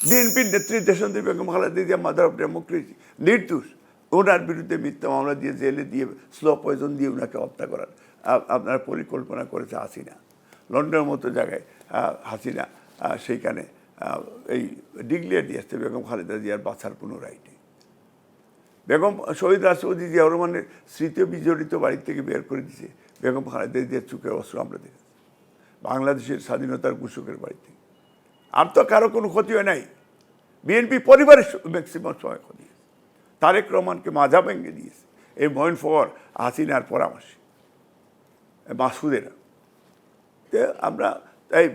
বিএনপির নেত্রী দেশনেত্রী Begum Khaleda Zia mother of democracy নির্দোষ, ওনার বিরুদ্ধে মিথ্যা মামলা দিয়ে জেলে দিয়ে স্লো পয়জন দিয়ে ওনাকে হত্যা করার আপনারা পরিকল্পনা করেছে হাসিনা। লন্ডনের মতো জায়গায় হাসিনা সেইখানে এই ডিক্লেয়ার দিয়েছে বেগম খালেদা জিয়ার বাঁচার কোনো রাইট নেই। বেগম শহীদ রাষ্ট্রপতি জিয়াউর রহমানের স্মৃতি বিজড়িত বাড়ি থেকে বের করে দিয়েছে বেগম খালেদা জিয়ার চোখের অস্ত্র আমরা দেখেছি বাংলাদেশের স্বাধীনতার ঘোষকের বাড়ি থেকে। আর তো কারো কোনো ক্ষতি হয় নাই, বিএনপি পরিবারের ম্যাক্সিমাম সময় ক্ষতি হয়েছে। তারেক রহমানকে মাজা ভেঙে দিয়েছে এই ময়ন ফর হাসিনার পরামর্শে মাসুদেরা। আমরা এই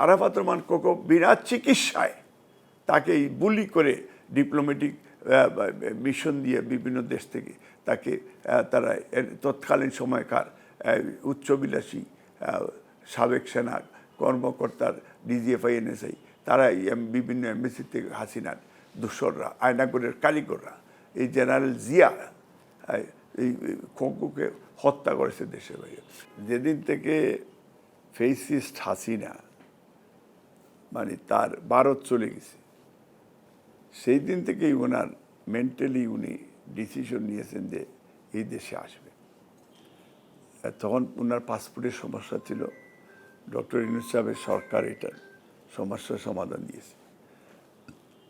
আরাফাত রহমান কোকো বিনা চিকিৎসায় তাকে বুলি করে ডিপ্লোম্যাটিক মিশন দিয়ে বিভিন্ন দেশ থেকে তাকে তারা তৎকালীন সময়কার উচ্চবিলাসী সাবেক সেনার কর্মকর্তার ডিজিএফআই এনএসআই তারা বিভিন্ন এমবেসি থেকে হাসিনার দূষররা আয়নাগরের কারিগররা এই জেনারেল জিয়া এই খোকোকে হত্যা করেছে দেশের বাইরে। যেদিন থেকে ফেসিস্ট হাসিনা মানে তার ভারত চলে গেছে সেই দিন থেকেই ওনার মেন্টালি উনি ডিসিশন নিয়েছেন যে এই দেশে আসবে। তখন ওনার পাসপোর্টের সমস্যা ছিল, ডক্টর ইউনূস সাহেবের সরকার এটার সমস্যার সমাধান দিয়েছে।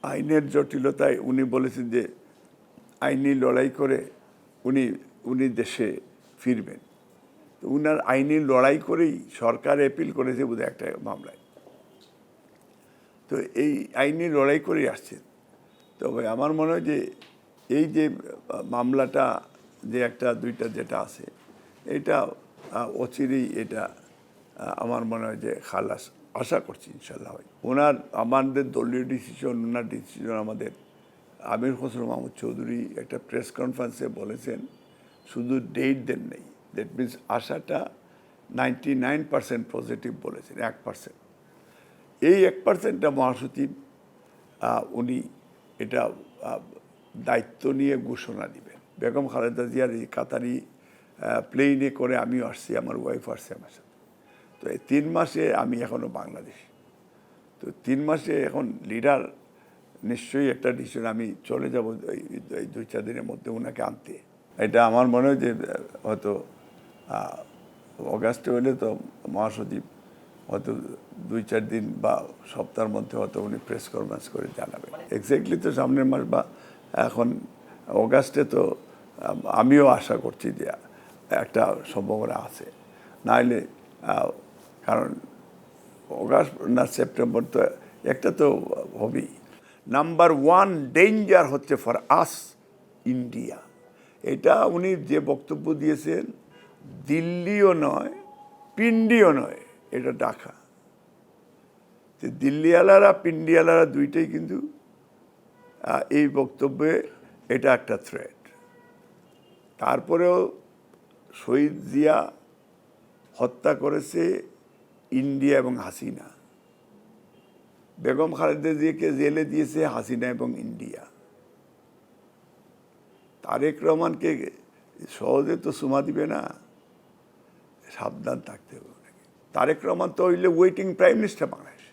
আইনের জটিলতায় উনি বলেছেন যে আইনি লড়াই করে উনি দেশে ফিরবেন। তো উনার আইনি লড়াই করেই সরকার অ্যাপিল করেছে বোধহয় একটা মামলায়। তো এই আইনি লড়াই করেই আসছেন। তবে আমার মনে হয় যে এই যে মামলাটা যে একটা দুইটা যেটা আছে এটা অচিরেই এটা আমার মনে হয় যে খালাস আশা করছি ইনশাল্লাহ হয়। আমাদের দলীয় ডিসিশন, ওনার ডিসিশন আমাদের আমির খসরু মাহমুদ চৌধুরী একটা প্রেস কনফারেন্সে বলেছেন শুধু ডেট দেন নেই, দ্যাট মিনস আশাটা 99% পজিটিভ বলেছেন, 1%। এই 1%টা মহাসচিব উনি এটা দায়িত্ব নিয়ে ঘোষণা দিবেন। বেগম খালেদা জিয়ার এই কাতারি প্লেনে করে আমিও আসছি, আমার ওয়াইফ আসছে আমার সাথে। তো এই 3 মাসে আমি এখনও বাংলাদেশ। তো 3 মাসে এখন লিডার নিশ্চয়ই একটা ডিসিশন, আমি চলে যাব এই 2-4 দিনের মধ্যে ওনাকে আনতে। এটা আমার মনে হয় যে হয়তো অগাস্টে হলে তো মহাসচিব হয়তো 2-4 দিন বা সপ্তাহের মধ্যে হয়তো উনি প্রেস কনফারেন্স করে জানাবেন। এক্স্যাক্টলি তো সামনের মাস বা এখন অগাস্টে তো আমিও আশা করছি যে একটা সম্ভাবনা আছে, নাহলে কারণ অগাস্ট না সেপ্টেম্বর তো একটা তো হবেই। নাম্বার 1 ডেঞ্জার হচ্ছে ফর আস ইন্ডিয়া। এটা উনি যে বক্তব্য দিয়েছেন দিল্লিও নয় পিন্ডিও নয়, এটা ঢাকা। যে দিল্লিওয়ালারা পিন্ডিওয়ালারা দুইটাই কিন্তু এই বক্তব্যে এটা একটা থ্রেট। তারপরেও শহীদ জিয়া হত্যা করেছে ইন্ডিয়া এবং হাসিনা, বেগম খালেদা জিয়াকে জেলে দিয়েছে হাসিনা এবং ইন্ডিয়া। তারেক রহমানকে সহজে তো সুমা দিবে না, সাবধান থাকতে হবে। তারেক রহমান তো হইলে ওয়েটিং প্রাইম মিনিস্টার বাংলাদেশ,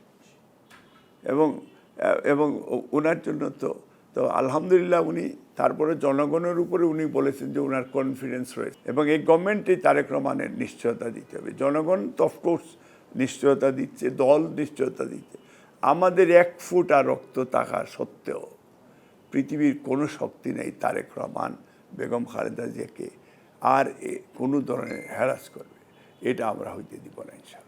এবং ওনার জন্য তো আলহামদুলিল্লাহ উনি তারপরে জনগণের উপরে উনি বলেছেন যে ওনার কনফিডেন্স রয়েছে, এবং এই গভর্নমেন্টে তারেক রহমানের নিশ্চয়তা দিতে হবে। জনগণ তো অফকোর্স নিশ্চয়তা দিচ্ছে, দল নিশ্চয়তা দিচ্ছে। আমাদের 1 ফুট আর রক্ত থাকা সত্ত্বেও পৃথিবীর কোনো শক্তি নেই তারেক রহমান বেগম খালেদা জিয়াকে আর কোনো ধরনের হ্যারাস করবে, এটা আমরা হইতে দিব না ইনশাআল্লাহ।